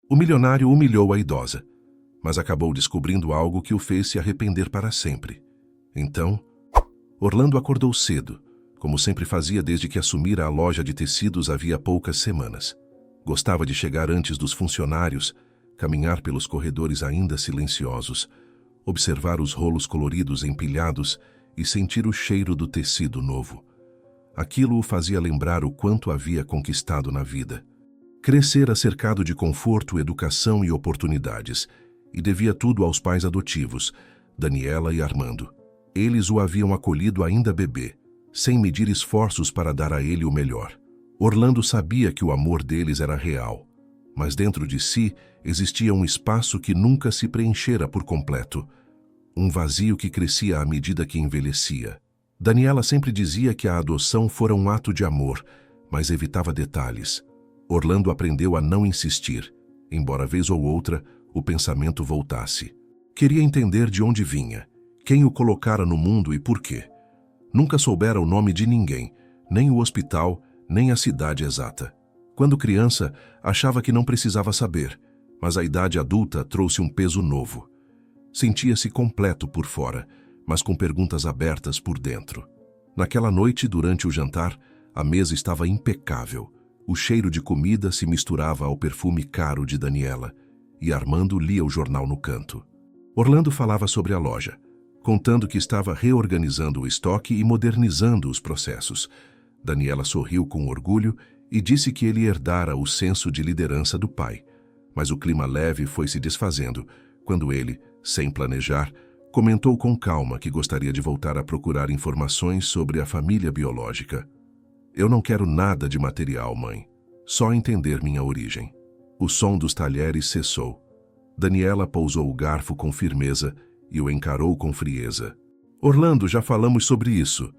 O milionário humilhou a idosa, mas acabou descobrindo algo que o fez se arrepender para sempre. Então, Orlando acordou cedo, como sempre fazia desde que assumira a loja de tecidos havia poucas semanas. Gostava de chegar antes dos funcionários, caminhar pelos corredores ainda silenciosos, observar os rolos coloridos empilhados e sentir o cheiro do tecido novo. Aquilo o fazia lembrar o quanto havia conquistado na vida. Crescera cercado de conforto, educação e oportunidades, e devia tudo aos pais adotivos, Daniela e Armando. Eles o haviam acolhido ainda bebê, sem medir esforços para dar a ele o melhor. Orlando sabia que o amor deles era real, mas dentro de si existia um espaço que nunca se preenchera por completo, um vazio que crescia à medida que envelhecia. Daniela sempre dizia que a adoção fora um ato de amor, mas evitava detalhes. Orlando aprendeu a não insistir, embora vez ou outra o pensamento voltasse. Queria entender de onde vinha, quem o colocara no mundo e por quê. Nunca soubera o nome de ninguém, nem o hospital, nem a cidade exata. Quando criança, achava que não precisava saber, mas a idade adulta trouxe um peso novo. Sentia-se completo por fora, mas com perguntas abertas por dentro. Naquela noite, durante o jantar, a mesa estava impecável. O cheiro de comida se misturava ao perfume caro de Daniela, e Armando lia o jornal no canto. Orlando falava sobre a loja, contando que estava reorganizando o estoque e modernizando os processos. Daniela sorriu com orgulho e disse que ele herdara o senso de liderança do pai. Mas o clima leve foi se desfazendo, quando ele, sem planejar, comentou com calma que gostaria de voltar a procurar informações sobre a família biológica. Eu não quero nada de material, mãe. Só entender minha origem. O som dos talheres cessou. Daniela pousou o garfo com firmeza e o encarou com frieza. Orlando, já falamos sobre isso.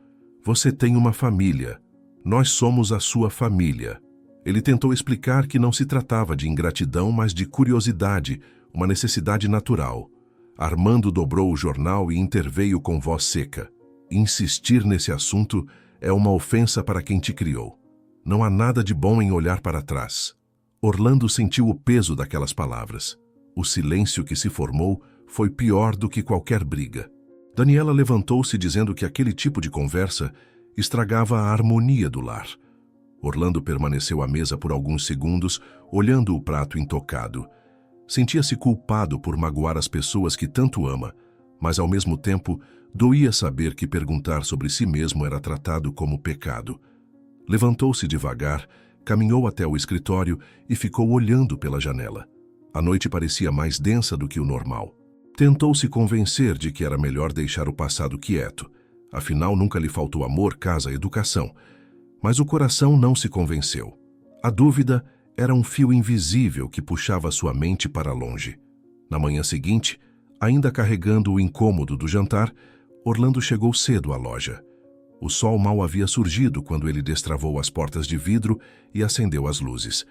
Você tem uma família. Nós somos a sua família. Ele tentou explicar que não se tratava de ingratidão, mas de curiosidade, uma necessidade natural. Armando dobrou o jornal e interveio com voz seca. Insistir nesse assunto é uma ofensa para quem te criou. Não há nada de bom em olhar para trás. Orlando sentiu o peso daquelas palavras. O silêncio que se formou foi pior do que qualquer briga. Daniela levantou-se dizendo que aquele tipo de conversa estragava a harmonia do lar. Orlando permaneceu à mesa por alguns segundos, olhando o prato intocado. Sentia-se culpado por magoar as pessoas que tanto ama, mas ao mesmo tempo doía saber que perguntar sobre si mesmo era tratado como pecado. Levantou-se devagar, caminhou até o escritório e ficou olhando pela janela. A noite parecia mais densa do que o normal. Tentou se convencer de que era melhor deixar o passado quieto. Afinal, nunca lhe faltou amor, casa, educação. Mas o coração não se convenceu. A dúvida era um fio invisível que puxava sua mente para longe. Na manhã seguinte, ainda carregando o incômodo do jantar, Orlando chegou cedo à loja. O sol mal havia surgido quando ele destravou as portas de vidro e acendeu as luzes.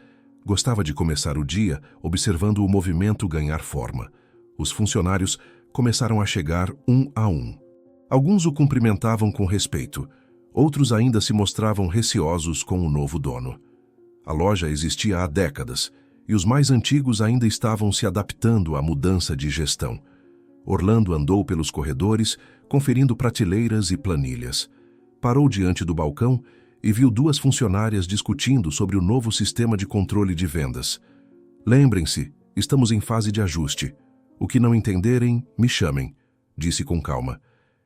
Gostava de começar o dia observando o movimento ganhar forma. Os funcionários começaram a chegar um a um. Alguns o cumprimentavam com respeito, outros ainda se mostravam receosos com o novo dono. A loja existia há décadas, e os mais antigos ainda estavam se adaptando à mudança de gestão. Orlando andou pelos corredores, conferindo prateleiras e planilhas. Parou diante do balcão e viu duas funcionárias discutindo sobre o novo sistema de controle de vendas. Lembrem-se, estamos em fase de ajuste. O que não entenderem, me chamem, disse com calma.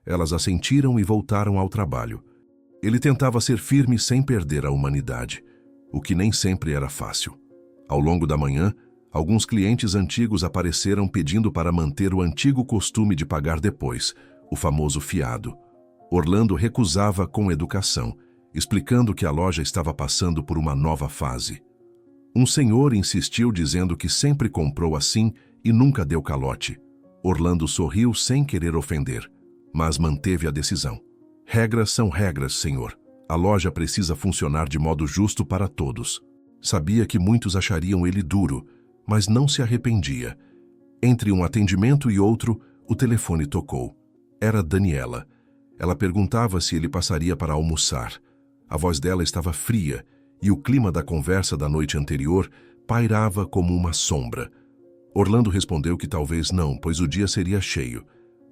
Elas assentiram e voltaram ao trabalho. Ele tentava ser firme sem perder a humanidade, o que nem sempre era fácil. Ao longo da manhã, alguns clientes antigos apareceram pedindo para manter o antigo costume de pagar depois, o famoso fiado. Orlando recusava com educação, explicando que a loja estava passando por uma nova fase. Um senhor insistiu dizendo que sempre comprou assim e nunca deu calote. Orlando sorriu sem querer ofender, mas manteve a decisão. Regras são regras, senhor. A loja precisa funcionar de modo justo para todos. Sabia que muitos achariam ele duro, mas não se arrependia. Entre um atendimento e outro, o telefone tocou. Era Daniela. Ela perguntava se ele passaria para almoçar. A voz dela estava fria e o clima da conversa da noite anterior pairava como uma sombra. Orlando respondeu que talvez não, pois o dia seria cheio.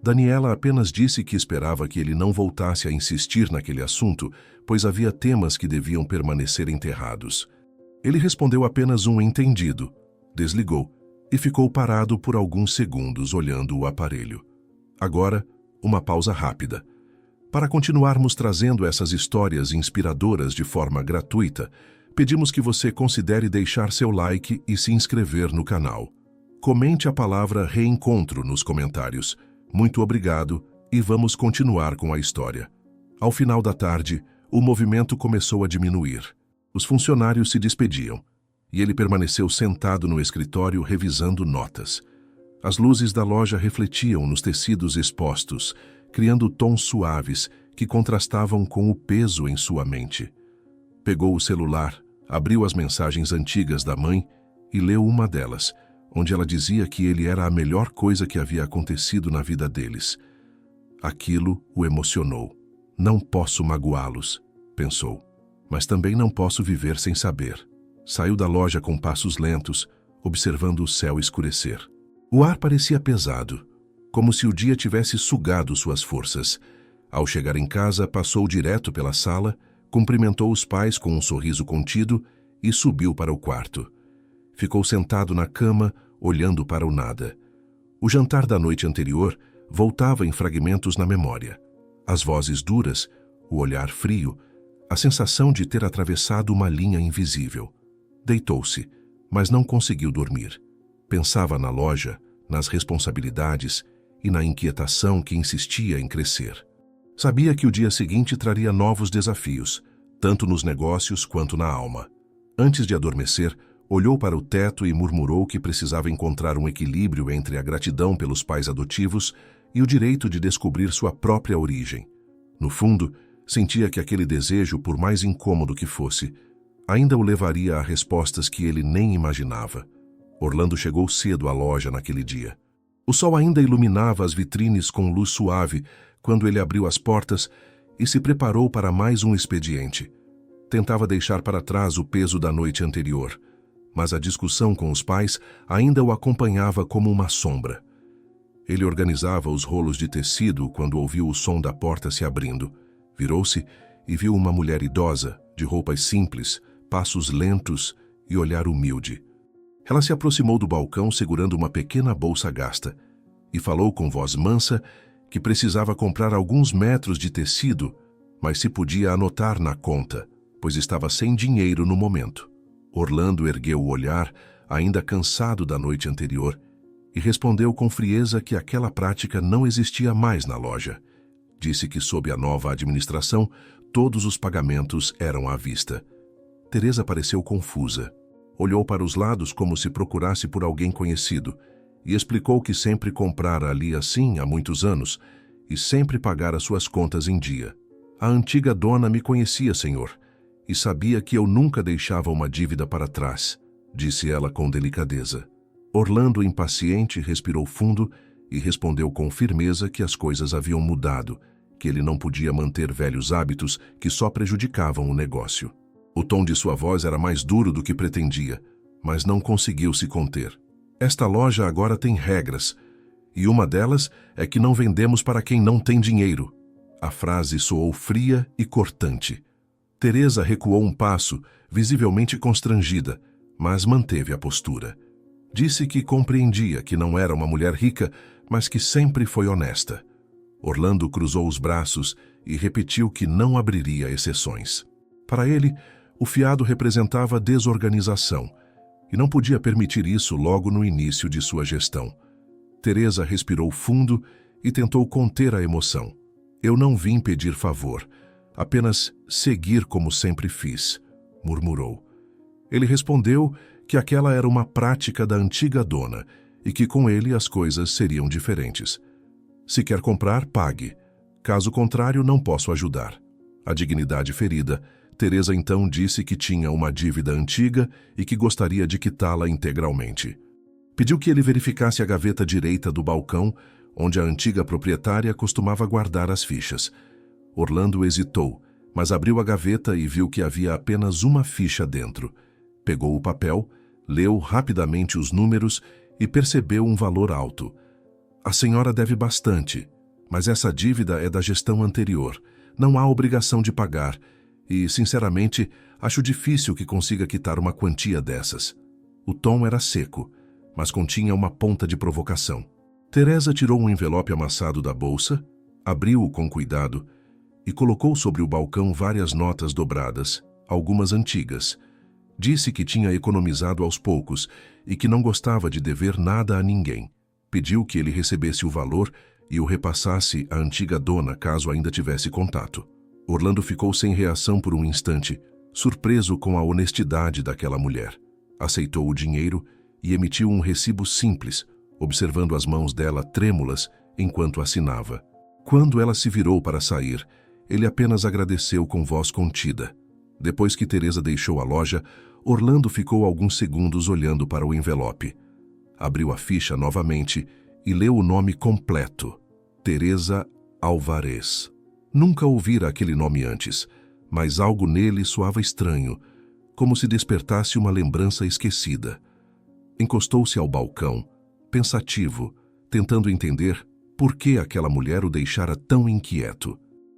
Daniela apenas disse que esperava que ele não voltasse a insistir naquele assunto, pois havia temas que deviam permanecer enterrados. Ele respondeu apenas um entendido, desligou e ficou parado por alguns segundos olhando o aparelho. Agora, uma pausa rápida. Para continuarmos trazendo essas histórias inspiradoras de forma gratuita, pedimos que você considere deixar seu like e se inscrever no canal. Comente a palavra reencontro nos comentários. Muito obrigado e vamos continuar com a história. Ao final da tarde, o movimento começou a diminuir. Os funcionários se despediam e ele permaneceu sentado no escritório revisando notas. As luzes da loja refletiam nos tecidos expostos, criando tons suaves que contrastavam com o peso em sua mente. Pegou o celular, abriu as mensagens antigas da mãe e leu uma delas, onde ela dizia que ele era a melhor coisa que havia acontecido na vida deles. Aquilo o emocionou. Não posso magoá-los, pensou, mas também não posso viver sem saber. Saiu da loja com passos lentos, observando o céu escurecer. O ar parecia pesado, como se o dia tivesse sugado suas forças. Ao chegar em casa, passou direto pela sala, cumprimentou os pais com um sorriso contido e subiu para o quarto. Ficou sentado na cama, olhando para o nada. O jantar da noite anterior voltava em fragmentos na memória. As vozes duras, o olhar frio, a sensação de ter atravessado uma linha invisível. Deitou-se, mas não conseguiu dormir. Pensava na loja, nas responsabilidades e na inquietação que insistia em crescer. Sabia que o dia seguinte traria novos desafios, tanto nos negócios quanto na alma. Antes de adormecer, olhou para o teto e murmurou que precisava encontrar um equilíbrio entre a gratidão pelos pais adotivos e o direito de descobrir sua própria origem. No fundo, sentia que aquele desejo, por mais incômodo que fosse, ainda o levaria a respostas que ele nem imaginava. Orlando chegou cedo à loja naquele dia. O sol ainda iluminava as vitrines com luz suave quando ele abriu as portas e se preparou para mais um expediente. Tentava deixar para trás o peso da noite anterior, mas a discussão com os pais ainda o acompanhava como uma sombra. Ele organizava os rolos de tecido quando ouviu o som da porta se abrindo. Virou-se e viu uma mulher idosa, de roupas simples, passos lentos e olhar humilde. Ela se aproximou do balcão segurando uma pequena bolsa gasta e falou com voz mansa que precisava comprar alguns metros de tecido, mas se podia anotar na conta, pois estava sem dinheiro no momento. Orlando ergueu o olhar, ainda cansado da noite anterior, e respondeu com frieza que aquela prática não existia mais na loja. Disse que, sob a nova administração, todos os pagamentos eram à vista. Teresa pareceu confusa. Olhou para os lados como se procurasse por alguém conhecido e explicou que sempre comprara ali assim há muitos anos e sempre pagara suas contas em dia. A antiga dona me conhecia, senhor, e sabia que eu nunca deixava uma dívida para trás, disse ela com delicadeza. Orlando, impaciente, respirou fundo e respondeu com firmeza que as coisas haviam mudado, que ele não podia manter velhos hábitos que só prejudicavam o negócio. O tom de sua voz era mais duro do que pretendia, mas não conseguiu se conter. Esta loja agora tem regras, e uma delas é que não vendemos para quem não tem dinheiro. A frase soou fria e cortante. Teresa recuou um passo, visivelmente constrangida, mas manteve a postura. Disse que compreendia que não era uma mulher rica, mas que sempre foi honesta. Orlando cruzou os braços e repetiu que não abriria exceções. Para ele, o fiado representava desorganização, e não podia permitir isso logo no início de sua gestão. Teresa respirou fundo e tentou conter a emoção. Eu não vim pedir favor, apenas seguir como sempre fiz, murmurou. Ele respondeu que aquela era uma prática da antiga dona e que com ele as coisas seriam diferentes. Se quer comprar, pague. Caso contrário, não posso ajudar. A dignidade ferida, Teresa então disse que tinha uma dívida antiga e que gostaria de quitá-la integralmente. Pediu que ele verificasse a gaveta direita do balcão, onde a antiga proprietária costumava guardar as fichas. Orlando hesitou, mas abriu a gaveta e viu que havia apenas uma ficha dentro. Pegou o papel, Leu rapidamente os números e percebeu um valor alto. A senhora deve bastante, mas essa dívida é da gestão anterior. Não há obrigação de pagar e, sinceramente, acho difícil que consiga quitar uma quantia dessas. O tom era seco, mas continha uma ponta de provocação. Teresa tirou um envelope amassado da bolsa, abriu-o com cuidado e colocou sobre o balcão várias notas dobradas, algumas antigas. Disse que tinha economizado aos poucos e que não gostava de dever nada a ninguém. Pediu que ele recebesse o valor e o repassasse à antiga dona caso ainda tivesse contato. Orlando ficou sem reação por um instante, surpreso com a honestidade daquela mulher. Aceitou o dinheiro e emitiu um recibo simples, observando as mãos dela trêmulas enquanto assinava. Quando ela se virou para sair, ele apenas agradeceu com voz contida. Depois que Teresa deixou a loja, Orlando ficou alguns segundos olhando para o envelope. Abriu a ficha novamente e leu o nome completo: Teresa Alvarez. Nunca ouvira aquele nome antes, mas algo nele soava estranho, como se despertasse uma lembrança esquecida. Encostou-se ao balcão, pensativo, tentando entender por que aquela mulher o deixara tão inquieto.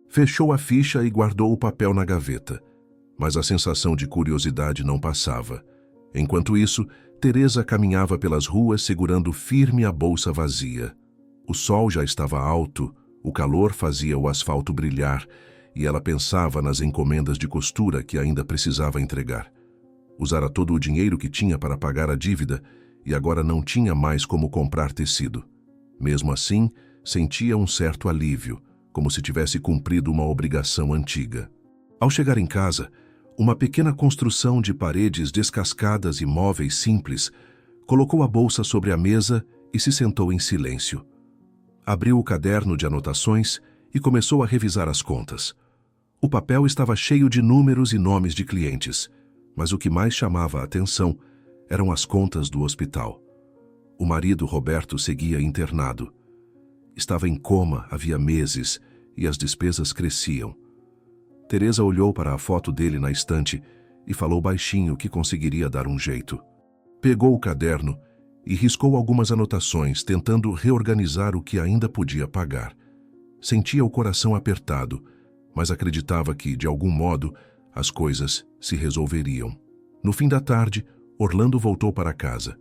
Fechou a ficha e guardou o papel na gaveta, mas a sensação de curiosidade não passava. Enquanto isso, Teresa caminhava pelas ruas segurando firme a bolsa vazia. O sol já estava alto, o calor fazia o asfalto brilhar e ela pensava nas encomendas de costura que ainda precisava entregar. Usara todo o dinheiro que tinha para pagar a dívida e agora não tinha mais como comprar tecido. Mesmo assim, sentia um certo alívio, como se tivesse cumprido uma obrigação antiga. Ao chegar em casa, uma pequena construção de paredes descascadas e móveis simples colocou a bolsa sobre a mesa e se sentou em silêncio. Abriu o caderno de anotações e começou a revisar as contas. O papel estava cheio de números e nomes de clientes, mas o que mais chamava a atenção eram as contas do hospital. O marido, Roberto, seguia internado. Estava em coma havia meses e as despesas cresciam. Teresa olhou para a foto dele na estante e falou baixinho que conseguiria dar um jeito. Pegou o caderno e riscou algumas anotações, tentando reorganizar o que ainda podia pagar. Sentia o coração apertado, mas acreditava que, de algum modo, as coisas se resolveriam. No fim da tarde, Orlando voltou para casa.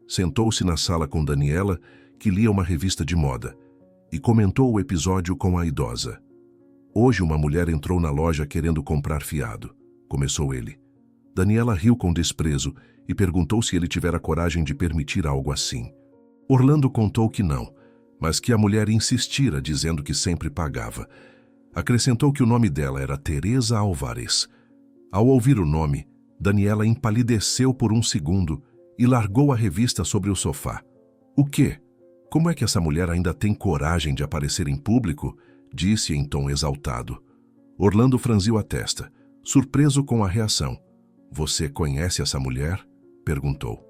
Sentou-se na sala com Daniela, que lia uma revista de moda, e comentou o episódio com a idosa. Hoje uma mulher entrou na loja querendo comprar fiado, começou ele. Daniela riu com desprezo e perguntou se ele tivera coragem de permitir algo assim. Orlando contou que não, mas que a mulher insistira dizendo que sempre pagava. Acrescentou que o nome dela era Teresa Alvarez. Ao ouvir o nome, Daniela empalideceu por um segundo e largou a revista sobre o sofá. O quê? Como é que essa mulher ainda tem coragem de aparecer em público? Disse em tom exaltado. Orlando franziu a testa, surpreso com a reação. Você conhece essa mulher? Perguntou.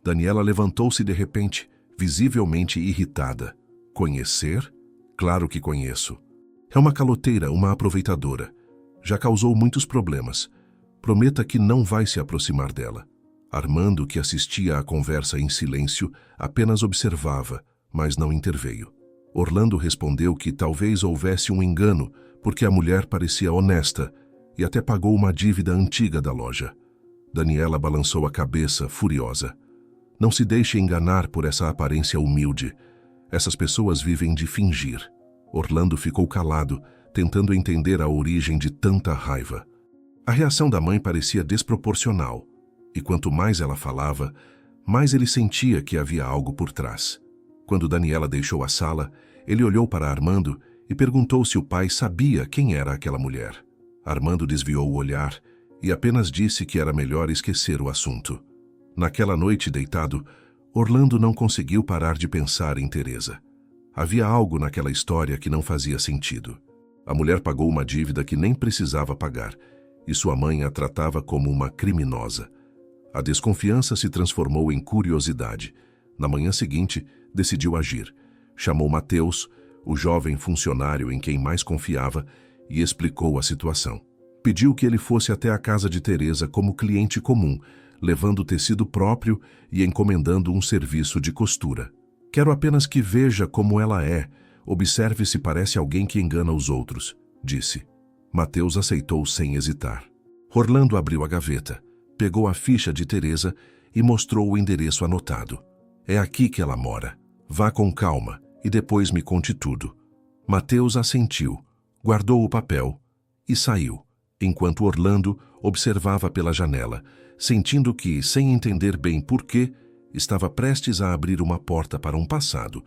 Daniela levantou-se de repente, visivelmente irritada. Conhecer? Claro que conheço. É uma caloteira, uma aproveitadora. Já causou muitos problemas. Prometa que não vai se aproximar dela. Armando, que assistia à conversa em silêncio, apenas observava, mas não interveio. Orlando respondeu que talvez houvesse um engano, porque a mulher parecia honesta e até pagou uma dívida antiga da loja. Daniela balançou a cabeça, furiosa. Não se deixe enganar por essa aparência humilde. Essas pessoas vivem de fingir. Orlando ficou calado, tentando entender a origem de tanta raiva. A reação da mãe parecia desproporcional, e quanto mais ela falava, mais ele sentia que havia algo por trás. Quando Daniela deixou a sala, ele olhou para Armando e perguntou se o pai sabia quem era aquela mulher. Armando desviou o olhar e apenas disse que era melhor esquecer o assunto. Naquela noite, deitado, Orlando não conseguiu parar de pensar em Teresa. Havia algo naquela história que não fazia sentido. A mulher pagou uma dívida que nem precisava pagar, e sua mãe a tratava como uma criminosa. A desconfiança se transformou em curiosidade. Na manhã seguinte, decidiu agir. Chamou Mateus, o jovem funcionário em quem mais confiava, e explicou a situação. Pediu que ele fosse até a casa de Teresa como cliente comum, levando o tecido próprio e encomendando um serviço de costura. Quero apenas que veja como ela é. Observe se parece alguém que engana os outros, disse. Mateus aceitou sem hesitar. Orlando abriu a gaveta, pegou a ficha de Teresa e mostrou o endereço anotado. É aqui que ela mora. Vá com calma e depois me conte tudo. Mateus assentiu, guardou o papel e saiu, enquanto Orlando observava pela janela, sentindo que, sem entender bem porquê, estava prestes a abrir uma porta para um passado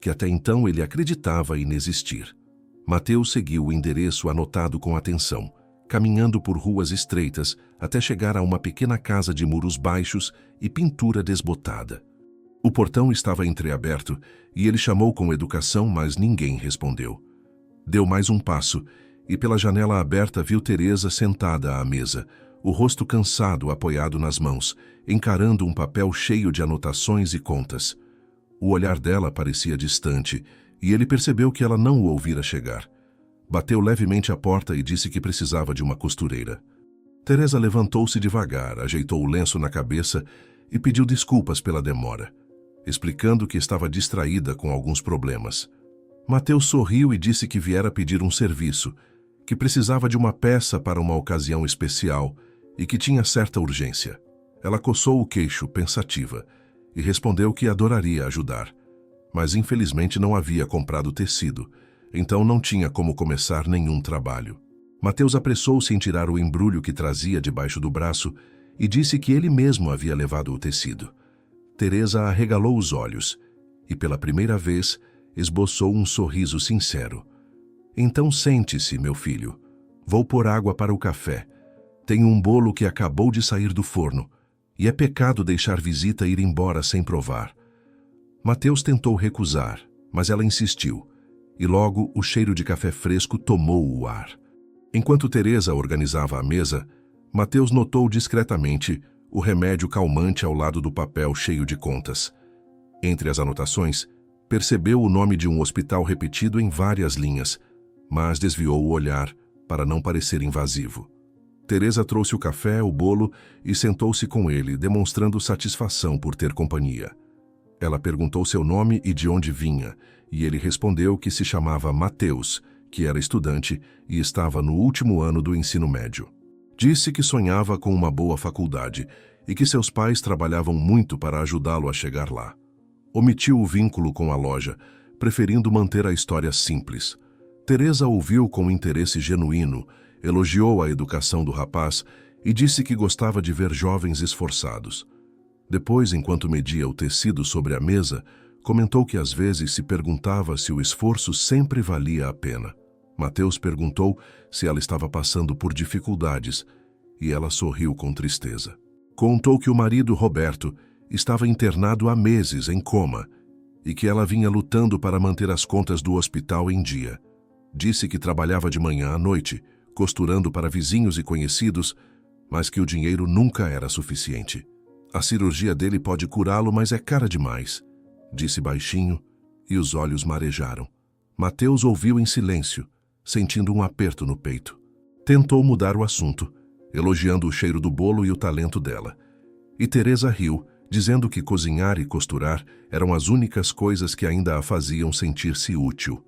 que até então ele acreditava inexistir. Mateus seguiu o endereço anotado com atenção, caminhando por ruas estreitas até chegar a uma pequena casa de muros baixos e pintura desbotada. O portão estava entreaberto e ele chamou com educação, mas ninguém respondeu. Deu mais um passo e pela janela aberta viu Teresa sentada à mesa, o rosto cansado apoiado nas mãos, encarando um papel cheio de anotações e contas. O olhar dela parecia distante e ele percebeu que ela não o ouvira chegar. Bateu levemente à porta e disse que precisava de uma costureira. Teresa levantou-se devagar, ajeitou o lenço na cabeça e pediu desculpas pela demora, explicando que estava distraída com alguns problemas. Mateus sorriu e disse que viera pedir um serviço, que precisava de uma peça para uma ocasião especial e que tinha certa urgência. Ela coçou o queixo, pensativa, e respondeu que adoraria ajudar, mas infelizmente não havia comprado tecido, então não tinha como começar nenhum trabalho. Mateus apressou-se em tirar o embrulho que trazia debaixo do braço e disse que ele mesmo havia levado o tecido. Teresa arregalou os olhos e, pela primeira vez, esboçou um sorriso sincero. Então sente-se, meu filho. Vou pôr água para o café. Tenho um bolo que acabou de sair do forno e é pecado deixar visita ir embora sem provar. Mateus tentou recusar, mas ela insistiu, e logo o cheiro de café fresco tomou o ar. Enquanto Teresa organizava a mesa, Mateus notou discretamente o remédio calmante ao lado do papel cheio de contas. Entre as anotações, percebeu o nome de um hospital repetido em várias linhas, mas desviou o olhar para não parecer invasivo. Teresa trouxe o café, o bolo e sentou-se com ele, demonstrando satisfação por ter companhia. Ela perguntou seu nome e de onde vinha, e ele respondeu que se chamava Mateus, que era estudante e estava no último ano do ensino médio. Disse que sonhava com uma boa faculdade e que seus pais trabalhavam muito para ajudá-lo a chegar lá. Omitiu o vínculo com a loja, preferindo manter a história simples. Teresa ouviu com interesse genuíno, elogiou a educação do rapaz e disse que gostava de ver jovens esforçados. Depois, enquanto media o tecido sobre a mesa, comentou que às vezes se perguntava se o esforço sempre valia a pena. Mateus perguntou se ela estava passando por dificuldades e ela sorriu com tristeza. Contou que o marido, Roberto, estava internado há meses em coma e que ela vinha lutando para manter as contas do hospital em dia. Disse que trabalhava de manhã à noite, costurando para vizinhos e conhecidos, mas que o dinheiro nunca era suficiente. A cirurgia dele pode curá-lo, mas é cara demais, disse baixinho, e os olhos marejaram. Mateus ouviu em silêncio, sentindo um aperto no peito. Tentou mudar o assunto, elogiando o cheiro do bolo e o talento dela. E Teresa riu, dizendo que cozinhar e costurar eram as únicas coisas que ainda a faziam sentir-se útil.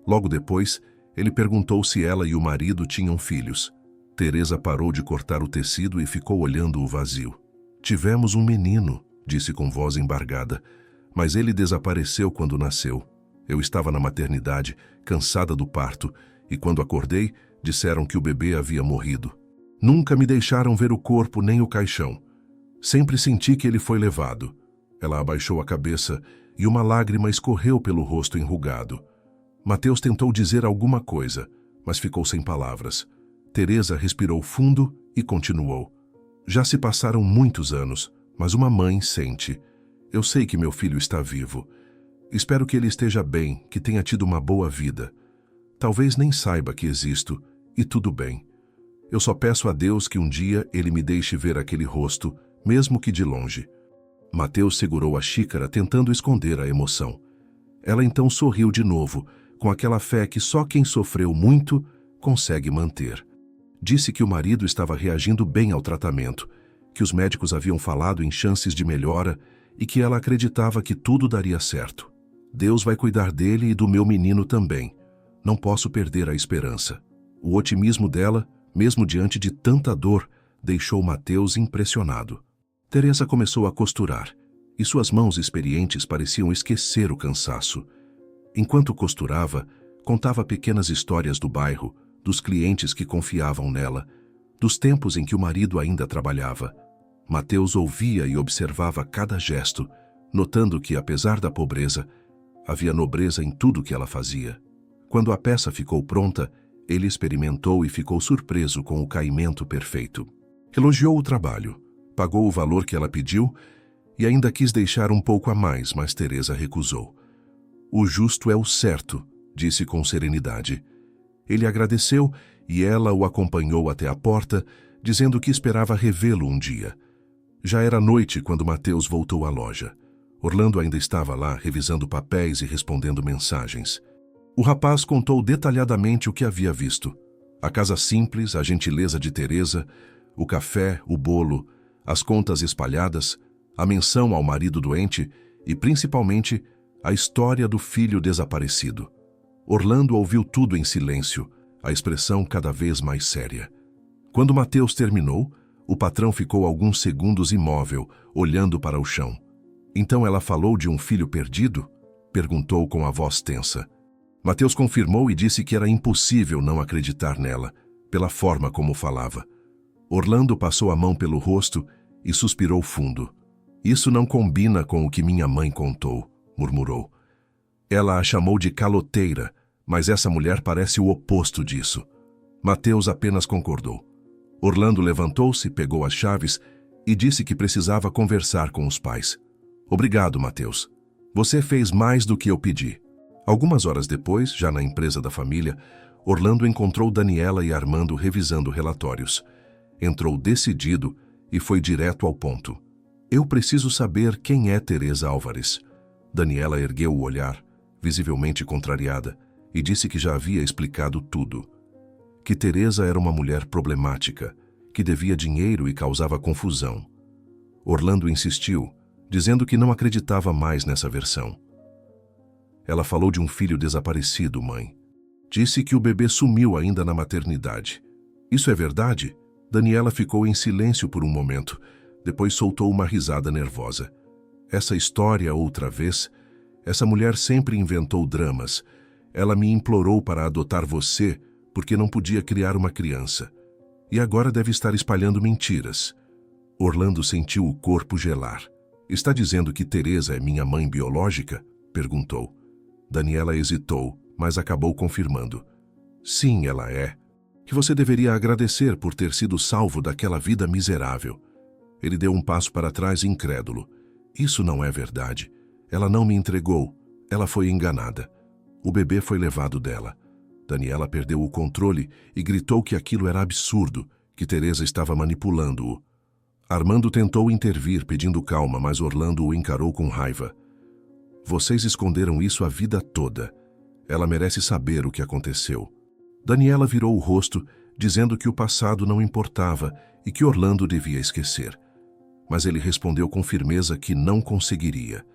Logo depois, ele perguntou se ela e o marido tinham filhos. Teresa parou de cortar o tecido e ficou olhando o vazio. Tivemos um menino, disse com voz embargada, mas ele desapareceu quando nasceu. Eu estava na maternidade, cansada do parto, e quando acordei, disseram que o bebê havia morrido. Nunca me deixaram ver o corpo nem o caixão. Sempre senti que ele foi levado. Ela abaixou a cabeça e uma lágrima escorreu pelo rosto enrugado. Mateus tentou dizer alguma coisa, mas ficou sem palavras. Teresa respirou fundo e continuou. Já se passaram muitos anos, mas uma mãe sente. Eu sei que meu filho está vivo. Espero que ele esteja bem, que tenha tido uma boa vida. Talvez nem saiba que existo, e tudo bem. Eu só peço a Deus que um dia ele me deixe ver aquele rosto, mesmo que de longe. Mateus segurou a xícara, tentando esconder a emoção. Ela então sorriu de novo, com aquela fé que só quem sofreu muito consegue manter. Disse que o marido estava reagindo bem ao tratamento, que os médicos haviam falado em chances de melhora e que ela acreditava que tudo daria certo. Deus vai cuidar dele e do meu menino também. Não posso perder a esperança. O otimismo dela, mesmo diante de tanta dor, deixou Mateus impressionado. Teresa começou a costurar, e suas mãos experientes pareciam esquecer o cansaço. Enquanto costurava, contava pequenas histórias do bairro, dos clientes que confiavam nela, dos tempos em que o marido ainda trabalhava. Mateus ouvia e observava cada gesto, notando que, apesar da pobreza, havia nobreza em tudo que ela fazia. Quando a peça ficou pronta, ele experimentou e ficou surpreso com o caimento perfeito. Elogiou o trabalho, pagou o valor que ela pediu e ainda quis deixar um pouco a mais, mas Teresa recusou. O justo é o certo, disse com serenidade. Ele agradeceu e ela o acompanhou até a porta, dizendo que esperava revê-lo um dia. Já era noite quando Mateus voltou à loja. Orlando ainda estava lá, revisando papéis e respondendo mensagens. O rapaz contou detalhadamente o que havia visto. A casa simples, a gentileza de Teresa, o café, o bolo, as contas espalhadas, a menção ao marido doente e, principalmente, a história do filho desaparecido. Orlando ouviu tudo em silêncio, a expressão cada vez mais séria. Quando Mateus terminou, o patrão ficou alguns segundos imóvel, olhando para o chão. Então ela falou de um filho perdido? Perguntou com a voz tensa. Mateus confirmou e disse que era impossível não acreditar nela, pela forma como falava. Orlando passou a mão pelo rosto e suspirou fundo. Isso não combina com o que minha mãe contou, murmurou. Ela a chamou de caloteira, mas essa mulher parece o oposto disso. Mateus apenas concordou. Orlando levantou-se, pegou as chaves e disse que precisava conversar com os pais. Obrigado, Mateus. Você fez mais do que eu pedi. Algumas horas depois, já na empresa da família, Orlando encontrou Daniela e Armando revisando relatórios. Entrou decidido e foi direto ao ponto. Eu preciso saber quem é Teresa Álvares. Daniela ergueu o olhar, visivelmente contrariada, e disse que já havia explicado tudo. Que Teresa era uma mulher problemática, que devia dinheiro e causava confusão. Orlando insistiu, dizendo que não acreditava mais nessa versão. Ela falou de um filho desaparecido, mãe. Disse que o bebê sumiu ainda na maternidade. Isso é verdade? Daniela ficou em silêncio por um momento, depois soltou uma risada nervosa. Essa história outra vez, essa mulher sempre inventou dramas. Ela me implorou para adotar você porque não podia criar uma criança. E agora deve estar espalhando mentiras. Orlando sentiu o corpo gelar. Está dizendo que Teresa é minha mãe biológica? Perguntou. Daniela hesitou, mas acabou confirmando. Sim, ela é. Que você deveria agradecer por ter sido salvo daquela vida miserável. Ele deu um passo para trás incrédulo. Isso não é verdade. Ela não me entregou. Ela foi enganada. O bebê foi levado dela. Daniela perdeu o controle e gritou que aquilo era absurdo, que Teresa estava manipulando-o. Armando tentou intervir, pedindo calma, mas Orlando o encarou com raiva. Vocês esconderam isso a vida toda. Ela merece saber o que aconteceu. Daniela virou o rosto, dizendo que o passado não importava e que Orlando devia esquecer. Mas ele respondeu com firmeza que não conseguiria.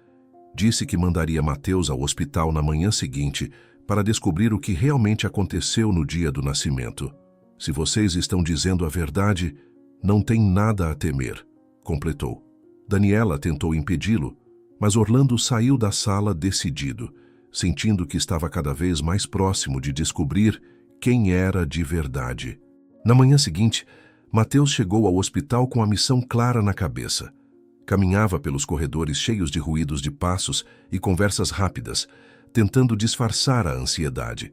Disse que mandaria Mateus ao hospital na manhã seguinte para descobrir o que realmente aconteceu no dia do nascimento. Se vocês estão dizendo a verdade, não tem nada a temer, completou. Daniela tentou impedi-lo, mas Orlando saiu da sala decidido, sentindo que estava cada vez mais próximo de descobrir quem era de verdade. Na manhã seguinte, Mateus chegou ao hospital com a missão clara na cabeça. Caminhava pelos corredores cheios de ruídos de passos e conversas rápidas, tentando disfarçar a ansiedade.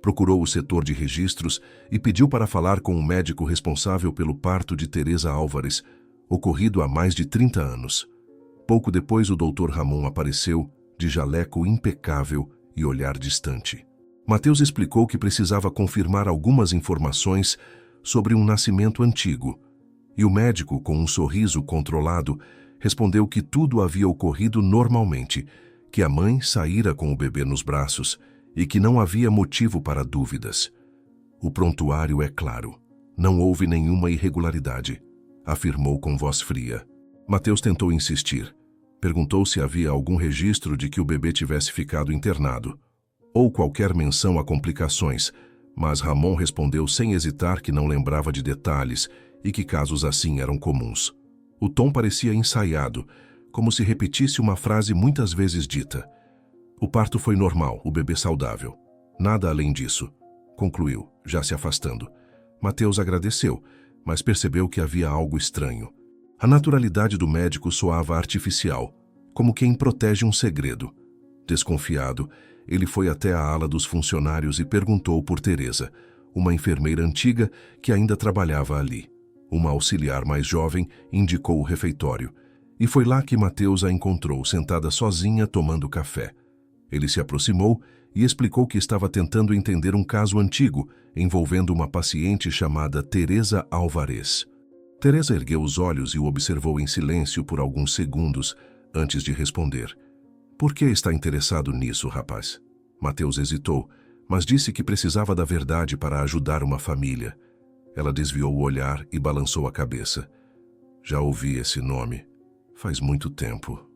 Procurou o setor de registros e pediu para falar com o médico responsável pelo parto de Teresa Álvares, ocorrido há mais de 30 anos. Pouco depois, o Dr. Ramon apareceu, de jaleco impecável e olhar distante. Mateus explicou que precisava confirmar algumas informações sobre um nascimento antigo, e o médico, com um sorriso controlado, respondeu que tudo havia ocorrido normalmente, que a mãe saíra com o bebê nos braços e que não havia motivo para dúvidas. O prontuário é claro. Não houve nenhuma irregularidade. afirmou com voz fria. Mateus tentou insistir. Perguntou se havia algum registro de que o bebê tivesse ficado internado, ou qualquer menção a complicações, mas Ramon respondeu sem hesitar que não lembrava de detalhes e que casos assim eram comuns. O tom parecia ensaiado, como se repetisse uma frase muitas vezes dita. O parto foi normal, o bebê saudável. Nada além disso, concluiu, já se afastando. Mateus agradeceu, mas percebeu que havia algo estranho. A naturalidade do médico soava artificial, como quem protege um segredo. Desconfiado, ele foi até a ala dos funcionários e perguntou por Teresa, uma enfermeira antiga que ainda trabalhava ali. Uma auxiliar mais jovem indicou o refeitório, e foi lá que Mateus a encontrou sentada sozinha tomando café. Ele se aproximou e explicou que estava tentando entender um caso antigo envolvendo uma paciente chamada Teresa Alvarez. Teresa ergueu os olhos e o observou em silêncio por alguns segundos antes de responder. Por que está interessado nisso, rapaz? Mateus hesitou, mas disse que precisava da verdade para ajudar uma família. Ela desviou o olhar e balançou a cabeça. Já ouvi esse nome. Faz muito tempo.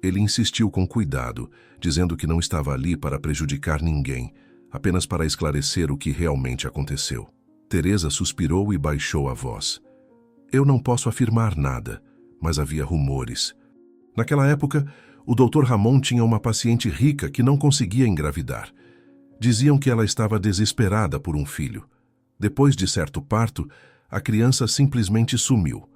Ele insistiu com cuidado, dizendo que não estava ali para prejudicar ninguém, apenas para esclarecer o que realmente aconteceu. Teresa suspirou e baixou a voz. Eu não posso afirmar nada, mas havia rumores. Naquela época, o Dr. Ramon tinha uma paciente rica que não conseguia engravidar. Diziam que ela estava desesperada por um filho. Depois de certo parto, a criança simplesmente sumiu.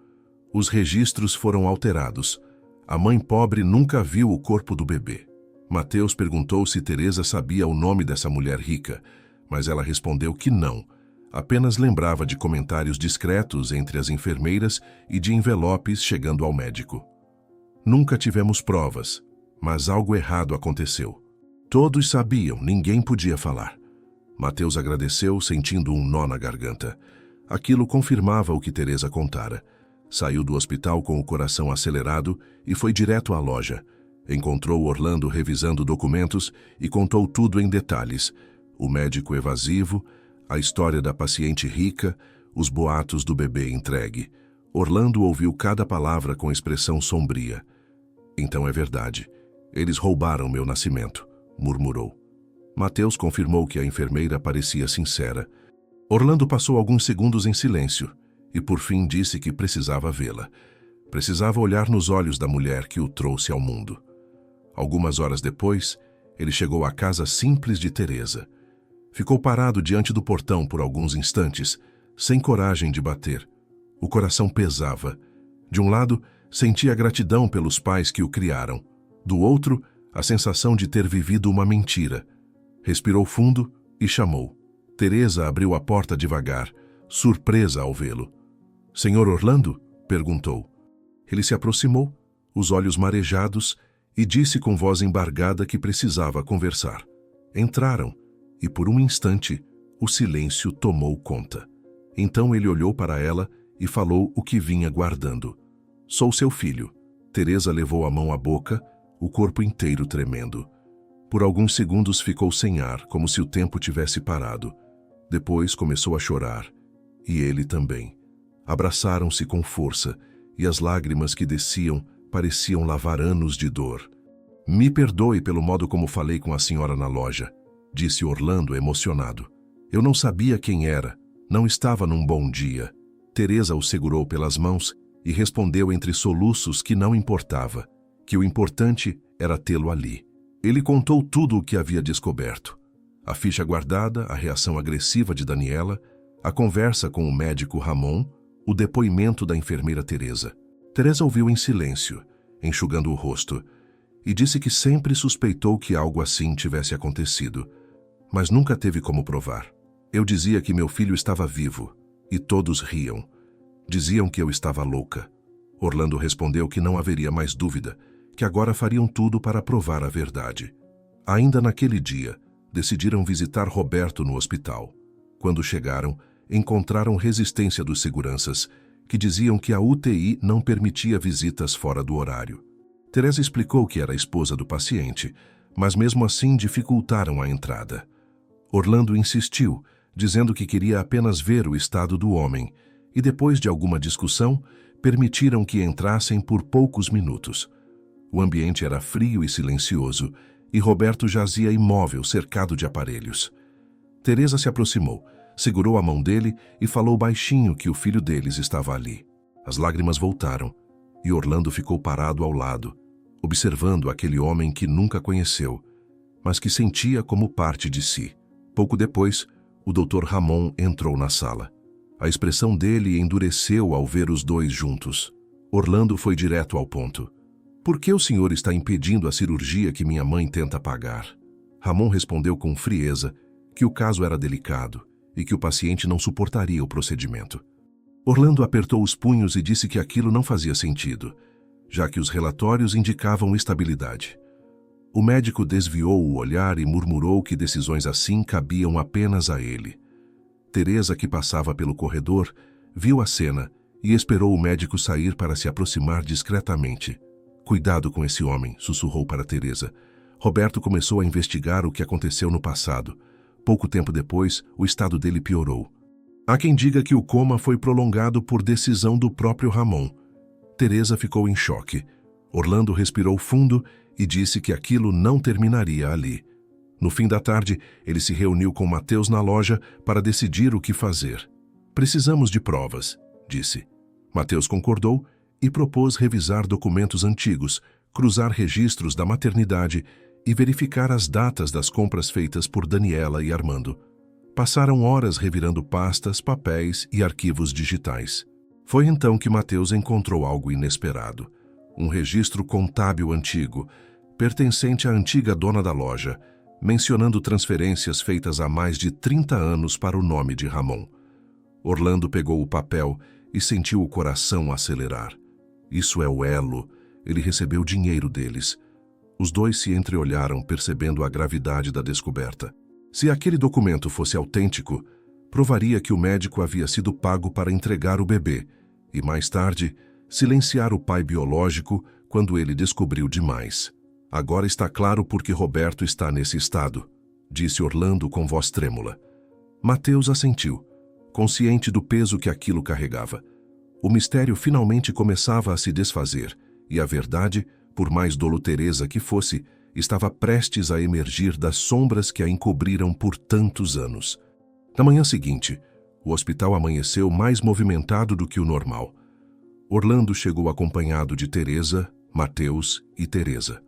Os registros foram alterados. A mãe pobre nunca viu o corpo do bebê. Mateus perguntou se Teresa sabia o nome dessa mulher rica, mas ela respondeu que não. Apenas lembrava de comentários discretos entre as enfermeiras e de envelopes chegando ao médico. Nunca tivemos provas, mas algo errado aconteceu. Todos sabiam, ninguém podia falar. Mateus agradeceu, sentindo um nó na garganta. Aquilo confirmava o que Teresa contara. Saiu do hospital com o coração acelerado e foi direto à loja. Encontrou Orlando revisando documentos e contou tudo em detalhes. O médico evasivo, a história da paciente rica, os boatos do bebê entregue. Orlando ouviu cada palavra com expressão sombria. Então é verdade. Eles roubaram meu nascimento, murmurou. Mateus confirmou que a enfermeira parecia sincera. Orlando passou alguns segundos em silêncio e por fim disse que precisava vê-la. Precisava olhar nos olhos da mulher que o trouxe ao mundo. Algumas horas depois, ele chegou à casa simples de Teresa. Ficou parado diante do portão por alguns instantes, sem coragem de bater. O coração pesava. De um lado, sentia gratidão pelos pais que o criaram. Do outro, a sensação de ter vivido uma mentira. Respirou fundo e chamou. Teresa abriu a porta devagar, surpresa ao vê-lo. "Senhor Orlando?" perguntou. Ele se aproximou, os olhos marejados, e disse com voz embargada que precisava conversar. Entraram, e por um instante, o silêncio tomou conta. Então ele olhou para ela e falou o que vinha guardando. "Sou seu filho." Teresa levou a mão à boca, o corpo inteiro tremendo. Por alguns segundos ficou sem ar, como se o tempo tivesse parado. Depois começou a chorar, e ele também. Abraçaram-se com força, e as lágrimas que desciam pareciam lavar anos de dor. "Me perdoe pelo modo como falei com a senhora na loja", disse Orlando emocionado. "Eu não sabia quem era, não estava num bom dia." Teresa o segurou pelas mãos e respondeu entre soluços que não importava, que o importante era tê-lo ali. Ele contou tudo o que havia descoberto. A ficha guardada, a reação agressiva de Daniela, a conversa com o médico Ramon, o depoimento da enfermeira Teresa. Teresa ouviu em silêncio, enxugando o rosto, e disse que sempre suspeitou que algo assim tivesse acontecido, mas nunca teve como provar. "Eu dizia que meu filho estava vivo, e todos riam. Diziam que eu estava louca." Orlando respondeu que não haveria mais dúvida, que agora fariam tudo para provar a verdade. Ainda naquele dia, decidiram visitar Roberto no hospital. Quando chegaram, encontraram resistência dos seguranças, que diziam que a UTI não permitia visitas fora do horário. Teresa explicou que era a esposa do paciente, mas mesmo assim dificultaram a entrada. Orlando insistiu, dizendo que queria apenas ver o estado do homem, e depois de alguma discussão, permitiram que entrassem por poucos minutos. O ambiente era frio e silencioso, e Roberto jazia imóvel, cercado de aparelhos. Teresa se aproximou, segurou a mão dele e falou baixinho que o filho deles estava ali. As lágrimas voltaram, e Orlando ficou parado ao lado, observando aquele homem que nunca conheceu, mas que sentia como parte de si. Pouco depois, o Dr. Ramon entrou na sala. A expressão dele endureceu ao ver os dois juntos. Orlando foi direto ao ponto. Por que o senhor está impedindo a cirurgia que minha mãe tenta pagar? Ramon respondeu com frieza que o caso era delicado e que o paciente não suportaria o procedimento. Orlando apertou os punhos e disse que aquilo não fazia sentido, já que os relatórios indicavam estabilidade. O médico desviou o olhar e murmurou que decisões assim cabiam apenas a ele. Teresa, que passava pelo corredor, viu a cena e esperou o médico sair para se aproximar discretamente. Cuidado com esse homem, sussurrou para Teresa. Roberto começou a investigar o que aconteceu no passado. Pouco tempo depois, o estado dele piorou. Há quem diga que o coma foi prolongado por decisão do próprio Ramon. Teresa ficou em choque. Orlando respirou fundo e disse que aquilo não terminaria ali. No fim da tarde, ele se reuniu com Mateus na loja para decidir o que fazer. Precisamos de provas, disse. Mateus concordou e propôs revisar documentos antigos, cruzar registros da maternidade e verificar as datas das compras feitas por Daniela e Armando. Passaram horas revirando pastas, papéis e arquivos digitais. Foi então que Mateus encontrou algo inesperado. Um registro contábil antigo, pertencente à antiga dona da loja, mencionando transferências feitas há mais de 30 anos para o nome de Ramon. Orlando pegou o papel e sentiu o coração acelerar. Isso é o elo. Ele recebeu dinheiro deles. Os dois se entreolharam, percebendo a gravidade da descoberta. Se aquele documento fosse autêntico, provaria que o médico havia sido pago para entregar o bebê e, mais tarde, silenciar o pai biológico quando ele descobriu demais. Agora está claro por que Roberto está nesse estado, disse Orlando com voz trêmula. Mateus assentiu, consciente do peso que aquilo carregava. O mistério finalmente começava a se desfazer, e a verdade, por mais dolo Teresa que fosse, estava prestes a emergir das sombras que a encobriram por tantos anos. Na manhã seguinte, o hospital amanheceu mais movimentado do que o normal. Orlando chegou acompanhado de Teresa, Mateus e Teresa.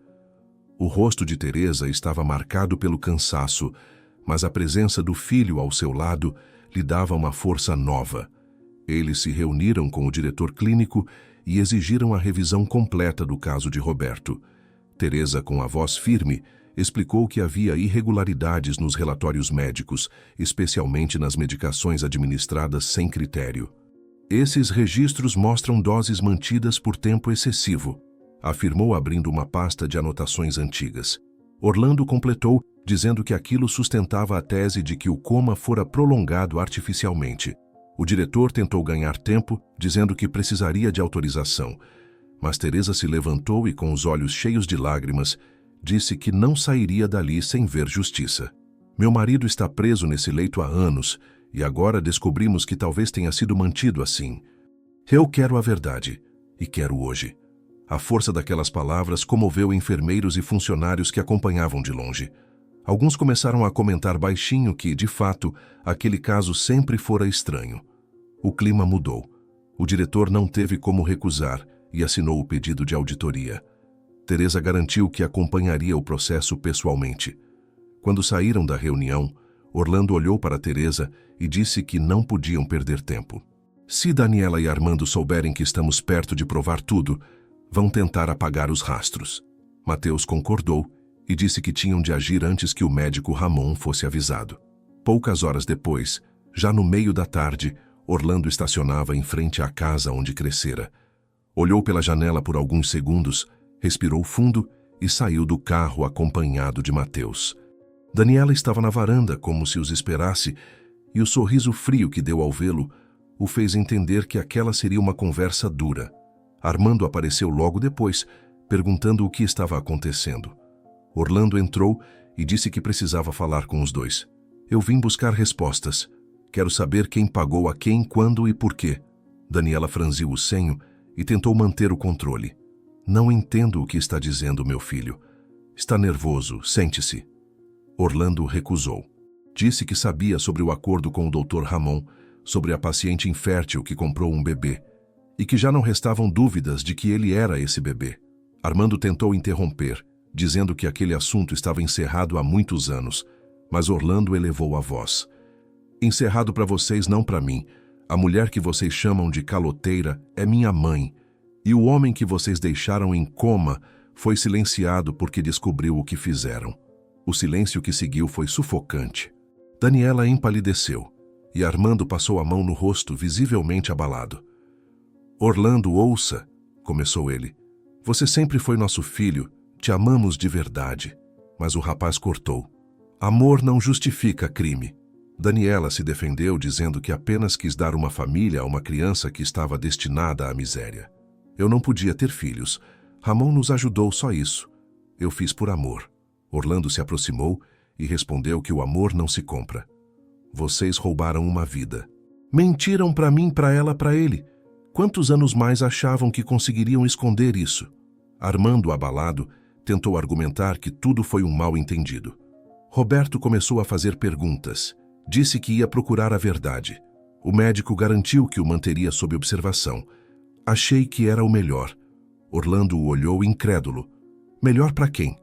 O rosto de Teresa estava marcado pelo cansaço, mas a presença do filho ao seu lado lhe dava uma força nova. Eles se reuniram com o diretor clínico e exigiram a revisão completa do caso de Roberto. Teresa, com a voz firme, explicou que havia irregularidades nos relatórios médicos, especialmente nas medicações administradas sem critério. Esses registros mostram doses mantidas por tempo excessivo, afirmou abrindo uma pasta de anotações antigas. Orlando completou, dizendo que aquilo sustentava a tese de que o coma fora prolongado artificialmente. O diretor tentou ganhar tempo, dizendo que precisaria de autorização, mas Teresa se levantou e, com os olhos cheios de lágrimas, disse que não sairia dali sem ver justiça. Meu marido está preso nesse leito há anos, e agora descobrimos que talvez tenha sido mantido assim. Eu quero a verdade, e quero hoje. A força daquelas palavras comoveu enfermeiros e funcionários que acompanhavam de longe. Alguns começaram a comentar baixinho que, de fato, aquele caso sempre fora estranho. O clima mudou. O diretor não teve como recusar e assinou o pedido de auditoria. Teresa garantiu que acompanharia o processo pessoalmente. Quando saíram da reunião, Orlando olhou para Teresa e disse que não podiam perder tempo. Se Daniela e Armando souberem que estamos perto de provar tudo, vão tentar apagar os rastros. Mateus concordou e disse que tinham de agir antes que o médico Ramon fosse avisado. Poucas horas depois, já no meio da tarde, Orlando estacionava em frente à casa onde crescera. Olhou pela janela por alguns segundos, respirou fundo e saiu do carro acompanhado de Mateus. Daniela estava na varanda como se os esperasse, e o sorriso frio que deu ao vê-lo o fez entender que aquela seria uma conversa dura. Armando apareceu logo depois, perguntando o que estava acontecendo. Orlando entrou e disse que precisava falar com os dois. Eu vim buscar respostas. Quero saber quem pagou a quem, quando e por quê. Daniela franziu o senho e tentou manter o controle. Não entendo o que está dizendo, meu filho. Está nervoso, sente-se. Orlando recusou. Disse que sabia sobre o acordo com o Dr. Ramon, sobre a paciente infértil que comprou um bebê, e que já não restavam dúvidas de que ele era esse bebê. Armando tentou interromper, dizendo que aquele assunto estava encerrado há muitos anos, mas Orlando elevou a voz. Encerrado para vocês, não para mim. A mulher que vocês chamam de caloteira é minha mãe, e o homem que vocês deixaram em coma foi silenciado porque descobriu o que fizeram. O silêncio que seguiu foi sufocante. Daniela empalideceu, e Armando passou a mão no rosto, visivelmente abalado. Orlando, ouça, começou ele. Você sempre foi nosso filho, te amamos de verdade. Mas o rapaz cortou. Amor não justifica crime. Daniela se defendeu dizendo que apenas quis dar uma família a uma criança que estava destinada à miséria. Eu não podia ter filhos. Ramon nos ajudou, só isso. Eu fiz por amor. Orlando se aproximou e respondeu que o amor não se compra. Vocês roubaram uma vida. Mentiram para mim, para ela, para ele. Quantos anos mais achavam que conseguiriam esconder isso? Armando, abalado, tentou argumentar que tudo foi um mal-entendido. Roberto começou a fazer perguntas. Disse que ia procurar a verdade. O médico garantiu que o manteria sob observação. Achei que era o melhor. Orlando o olhou incrédulo. Melhor para quem?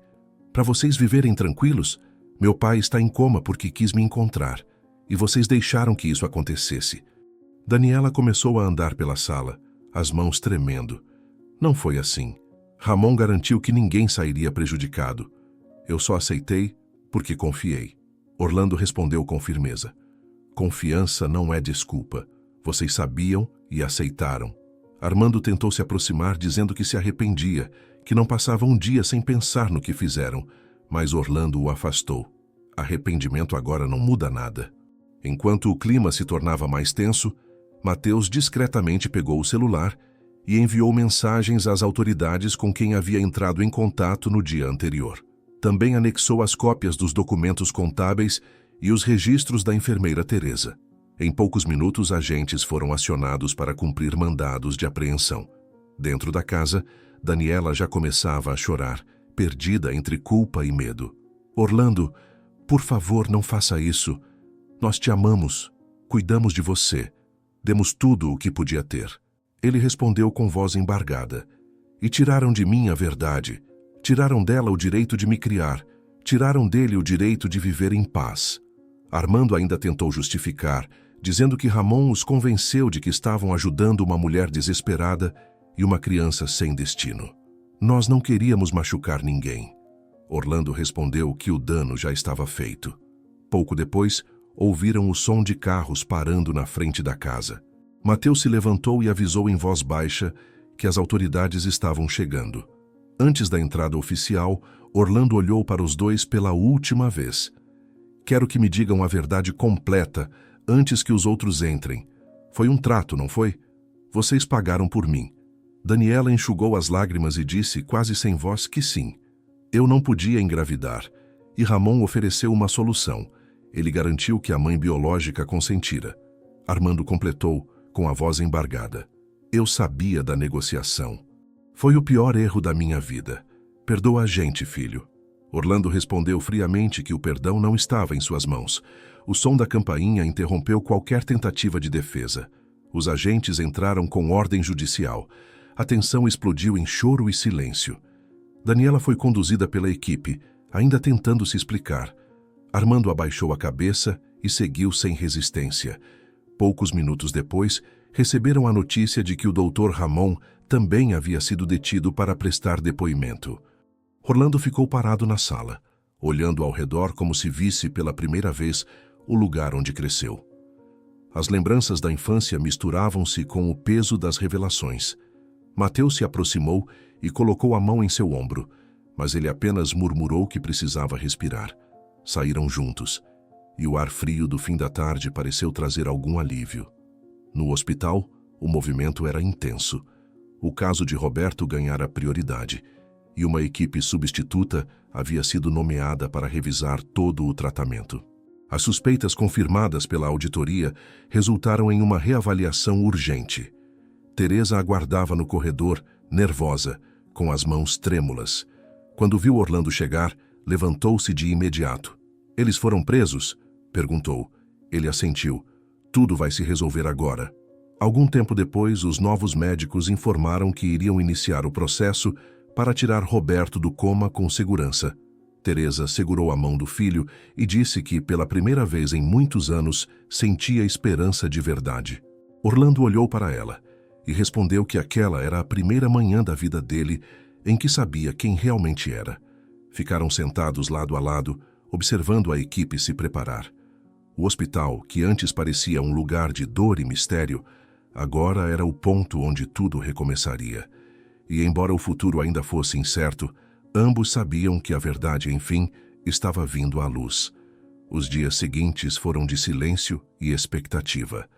Para vocês viverem tranquilos? Meu pai está em coma porque quis me encontrar. E vocês deixaram que isso acontecesse. Daniela começou a andar pela sala, as mãos tremendo. Não foi assim. Ramon garantiu que ninguém sairia prejudicado. Eu só aceitei porque confiei. Orlando respondeu com firmeza. Confiança não é desculpa. Vocês sabiam e aceitaram. Armando tentou se aproximar dizendo que se arrependia, que não passava um dia sem pensar no que fizeram, mas Orlando o afastou. Arrependimento agora não muda nada. Enquanto o clima se tornava mais tenso, Mateus discretamente pegou o celular e enviou mensagens às autoridades com quem havia entrado em contato no dia anterior. Também anexou as cópias dos documentos contábeis e os registros da enfermeira Teresa. Em poucos minutos, agentes foram acionados para cumprir mandados de apreensão. Dentro da casa, Daniela já começava a chorar, perdida entre culpa e medo. Orlando, por favor, não faça isso. Nós te amamos, cuidamos de você, demos tudo o que podia ter. Ele respondeu com voz embargada. E tiraram de mim a verdade. Tiraram dela o direito de me criar. Tiraram dele o direito de viver em paz. Armando ainda tentou justificar, dizendo que Ramon os convenceu de que estavam ajudando uma mulher desesperada e uma criança sem destino. Nós não queríamos machucar ninguém. Orlando respondeu que o dano já estava feito. Pouco depois, ouviram o som de carros parando na frente da casa. Mateus se levantou e avisou em voz baixa que as autoridades estavam chegando. Antes da entrada oficial, Orlando olhou para os dois pela última vez. Quero que me digam a verdade completa antes que os outros entrem. Foi um trato, não foi? Vocês pagaram por mim. Daniela enxugou as lágrimas e disse, quase sem voz, que sim. Eu não podia engravidar, e Ramon ofereceu uma solução. Ele garantiu que a mãe biológica consentira. Armando completou, com a voz embargada. Eu sabia da negociação. Foi o pior erro da minha vida. Perdoa a gente, filho. Orlando respondeu friamente que o perdão não estava em suas mãos. O som da campainha interrompeu qualquer tentativa de defesa. Os agentes entraram com ordem judicial. A tensão explodiu em choro e silêncio. Daniela foi conduzida pela equipe, ainda tentando se explicar. Armando abaixou a cabeça e seguiu sem resistência. Poucos minutos depois, receberam a notícia de que o Dr. Ramon também havia sido detido para prestar depoimento. Orlando ficou parado na sala, olhando ao redor como se visse pela primeira vez o lugar onde cresceu. As lembranças da infância misturavam-se com o peso das revelações. Mateus se aproximou e colocou a mão em seu ombro, mas ele apenas murmurou que precisava respirar. Saíram juntos, e o ar frio do fim da tarde pareceu trazer algum alívio. No hospital, o movimento era intenso. O caso de Roberto ganhara prioridade, e uma equipe substituta havia sido nomeada para revisar todo o tratamento. As suspeitas confirmadas pela auditoria resultaram em uma reavaliação urgente. Teresa aguardava no corredor, nervosa, com as mãos trêmulas. Quando viu Orlando chegar, levantou-se de imediato. "Eles foram presos?" perguntou. Ele assentiu. "Tudo vai se resolver agora." Algum tempo depois, os novos médicos informaram que iriam iniciar o processo para tirar Roberto do coma com segurança. Teresa segurou a mão do filho e disse que, pela primeira vez em muitos anos, sentia esperança de verdade. Orlando olhou para ela e respondeu que aquela era a primeira manhã da vida dele em que sabia quem realmente era. Ficaram sentados lado a lado, observando a equipe se preparar. O hospital, que antes parecia um lugar de dor e mistério, agora era o ponto onde tudo recomeçaria. E embora o futuro ainda fosse incerto, ambos sabiam que a verdade, enfim, estava vindo à luz. Os dias seguintes foram de silêncio e expectativa.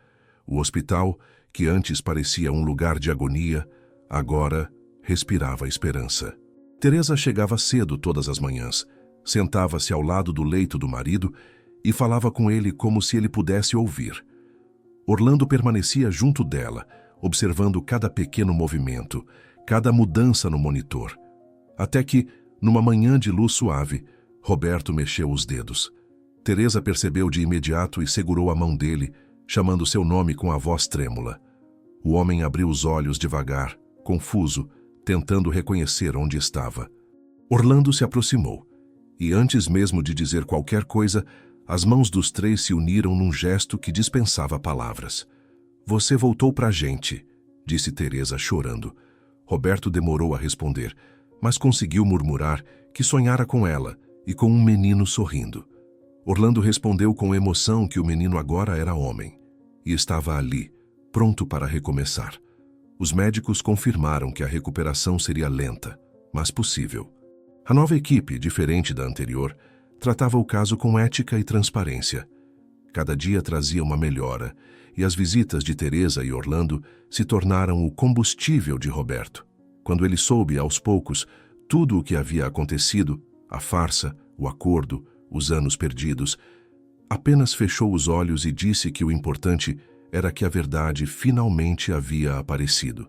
O hospital, que antes parecia um lugar de agonia, agora respirava esperança. Teresa chegava cedo todas as manhãs, sentava-se ao lado do leito do marido e falava com ele como se ele pudesse ouvir. Orlando permanecia junto dela, observando cada pequeno movimento, cada mudança no monitor. Até que, numa manhã de luz suave, Roberto mexeu os dedos. Teresa percebeu de imediato e segurou a mão dele, chamando seu nome com a voz trêmula. O homem abriu os olhos devagar, confuso, tentando reconhecer onde estava. Orlando se aproximou, e antes mesmo de dizer qualquer coisa, as mãos dos três se uniram num gesto que dispensava palavras. "Você voltou pra gente", disse Teresa chorando. Roberto demorou a responder, mas conseguiu murmurar que sonhara com ela e com um menino sorrindo. Orlando respondeu com emoção que o menino agora era homem e estava ali, pronto para recomeçar. Os médicos confirmaram que a recuperação seria lenta, mas possível. A nova equipe, diferente da anterior, tratava o caso com ética e transparência. Cada dia trazia uma melhora, e as visitas de Teresa e Orlando se tornaram o combustível de Roberto. Quando ele soube, aos poucos, tudo o que havia acontecido, a farsa, o acordo, os anos perdidos, apenas fechou os olhos e disse que o importante era que a verdade finalmente havia aparecido.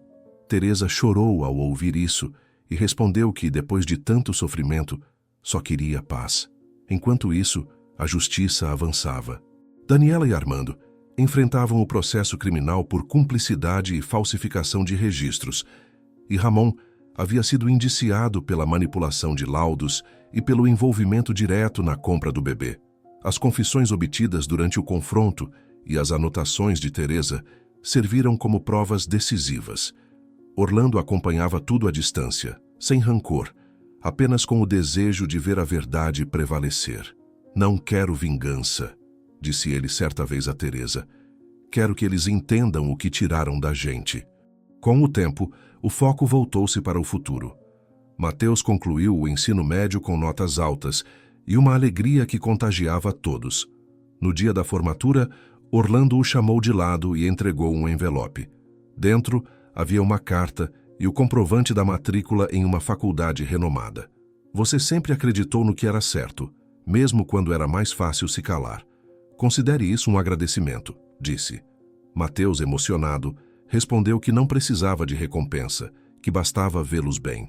Teresa chorou ao ouvir isso e respondeu que, depois de tanto sofrimento, só queria paz. Enquanto isso, a justiça avançava. Daniela e Armando enfrentavam o processo criminal por cumplicidade e falsificação de registros, e Ramon havia sido indiciado pela manipulação de laudos e pelo envolvimento direto na compra do bebê. As confissões obtidas durante o confronto e as anotações de Teresa serviram como provas decisivas. Orlando acompanhava tudo à distância, sem rancor, apenas com o desejo de ver a verdade prevalecer. "Não quero vingança", disse ele certa vez a Teresa. "Quero que eles entendam o que tiraram da gente." Com o tempo, o foco voltou-se para o futuro. Mateus concluiu o ensino médio com notas altas e uma alegria que contagiava a todos. No dia da formatura, Orlando o chamou de lado e entregou um envelope. Dentro havia uma carta e o comprovante da matrícula em uma faculdade renomada. "Você sempre acreditou no que era certo, mesmo quando era mais fácil se calar. Considere isso um agradecimento", disse. Mateus, emocionado, respondeu que não precisava de recompensa, que bastava vê-los bem.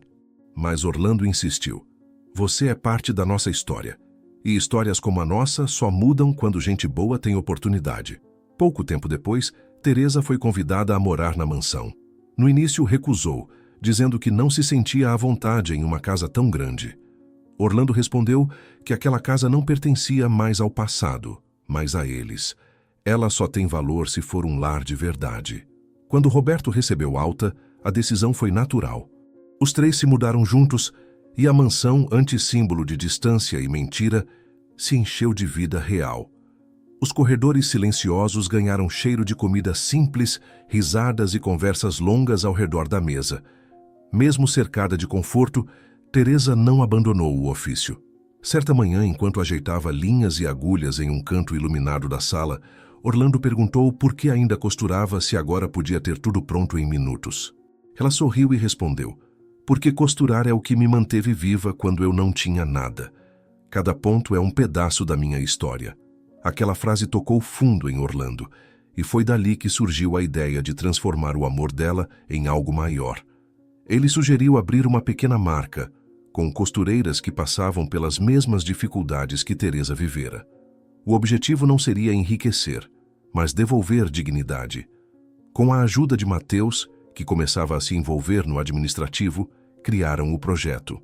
Mas Orlando insistiu. "Você é parte da nossa história, e histórias como a nossa só mudam quando gente boa tem oportunidade." Pouco tempo depois, Teresa foi convidada a morar na mansão. No início, recusou, dizendo que não se sentia à vontade em uma casa tão grande. Orlando respondeu que aquela casa não pertencia mais ao passado, mas a eles. Ela só tem valor se for um lar de verdade. Quando Roberto recebeu alta, a decisão foi natural. Os três se mudaram juntos e a mansão, antes símbolo de distância e mentira, se encheu de vida real. Os corredores silenciosos ganharam cheiro de comida simples, risadas e conversas longas ao redor da mesa. Mesmo cercada de conforto, Teresa não abandonou o ofício. Certa manhã, enquanto ajeitava linhas e agulhas em um canto iluminado da sala, Orlando perguntou por que ainda costurava se agora podia ter tudo pronto em minutos. Ela sorriu e respondeu: "Porque costurar é o que me manteve viva quando eu não tinha nada. Cada ponto é um pedaço da minha história." Aquela frase tocou fundo em Orlando, e foi dali que surgiu a ideia de transformar o amor dela em algo maior. Ele sugeriu abrir uma pequena marca, com costureiras que passavam pelas mesmas dificuldades que Teresa vivera. O objetivo não seria enriquecer, mas devolver dignidade. Com a ajuda de Mateus, que começava a se envolver no administrativo, criaram o projeto.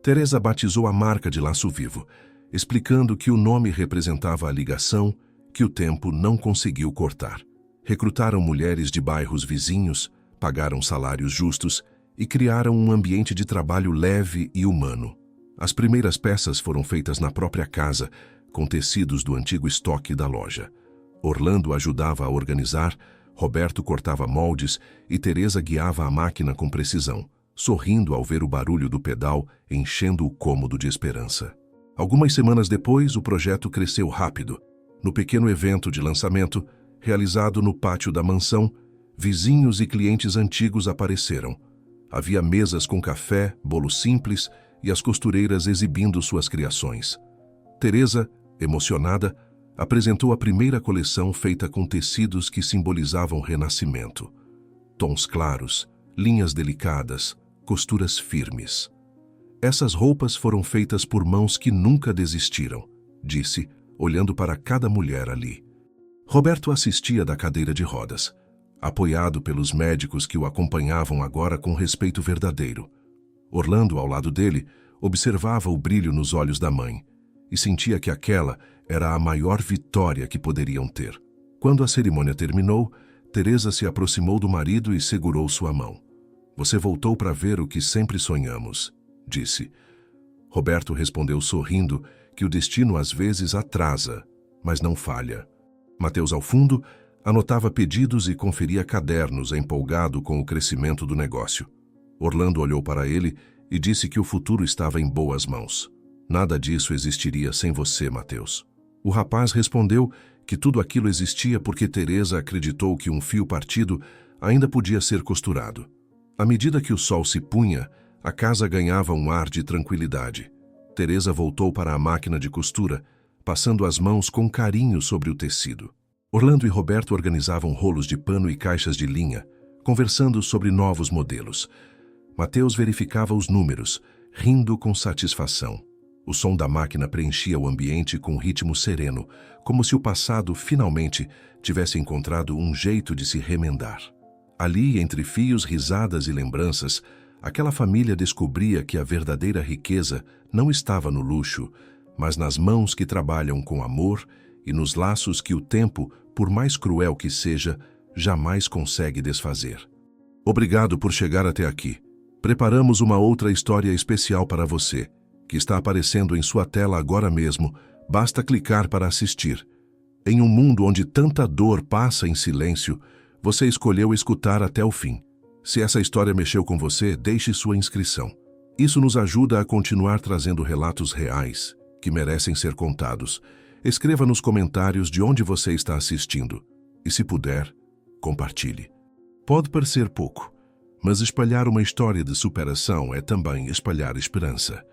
Teresa batizou a marca de Laço Vivo, explicando que o nome representava a ligação que o tempo não conseguiu cortar. Recrutaram mulheres de bairros vizinhos, pagaram salários justos e criaram um ambiente de trabalho leve e humano. As primeiras peças foram feitas na própria casa, com tecidos do antigo estoque da loja. Orlando ajudava a organizar, Roberto cortava moldes e Teresa guiava a máquina com precisão, sorrindo ao ver o barulho do pedal enchendo o cômodo de esperança. Algumas semanas depois, o projeto cresceu rápido. No pequeno evento de lançamento, realizado no pátio da mansão, vizinhos e clientes antigos apareceram. Havia mesas com café, bolo simples e as costureiras exibindo suas criações. Teresa, emocionada, apresentou a primeira coleção feita com tecidos que simbolizavam renascimento. Tons claros, linhas delicadas, costuras firmes. Essas roupas foram feitas por mãos que nunca desistiram, disse, olhando para cada mulher ali. Roberto assistia da cadeira de rodas, apoiado pelos médicos que o acompanhavam agora com respeito verdadeiro. Orlando, ao lado dele, observava o brilho nos olhos da mãe e sentia que aquela era a maior vitória que poderiam ter. Quando a cerimônia terminou, Teresa se aproximou do marido e segurou sua mão. "Você voltou para ver o que sempre sonhamos", disse. Roberto respondeu sorrindo que o destino às vezes atrasa, mas não falha. Mateus, ao fundo, anotava pedidos e conferia cadernos, empolgado com o crescimento do negócio. Orlando olhou para ele e disse que o futuro estava em boas mãos. "Nada disso existiria sem você, Mateus." O rapaz respondeu que tudo aquilo existia porque Teresa acreditou que um fio partido ainda podia ser costurado. À medida que o sol se punha, a casa ganhava um ar de tranquilidade. Teresa voltou para a máquina de costura, passando as mãos com carinho sobre o tecido. Orlando e Roberto organizavam rolos de pano e caixas de linha, conversando sobre novos modelos. Mateus verificava os números, rindo com satisfação. O som da máquina preenchia o ambiente com um ritmo sereno, como se o passado, finalmente, tivesse encontrado um jeito de se remendar. Ali, entre fios, risadas e lembranças, aquela família descobria que a verdadeira riqueza não estava no luxo, mas nas mãos que trabalham com amor e nos laços que o tempo, por mais cruel que seja, jamais consegue desfazer. Obrigado por chegar até aqui. Preparamos uma outra história especial para você, que está aparecendo em sua tela agora mesmo. Basta clicar para assistir. Em um mundo onde tanta dor passa em silêncio, você escolheu escutar até o fim. Se essa história mexeu com você, deixe sua inscrição. Isso nos ajuda a continuar trazendo relatos reais, que merecem ser contados. Escreva nos comentários de onde você está assistindo. E se puder, compartilhe. Pode parecer pouco, mas espalhar uma história de superação é também espalhar esperança.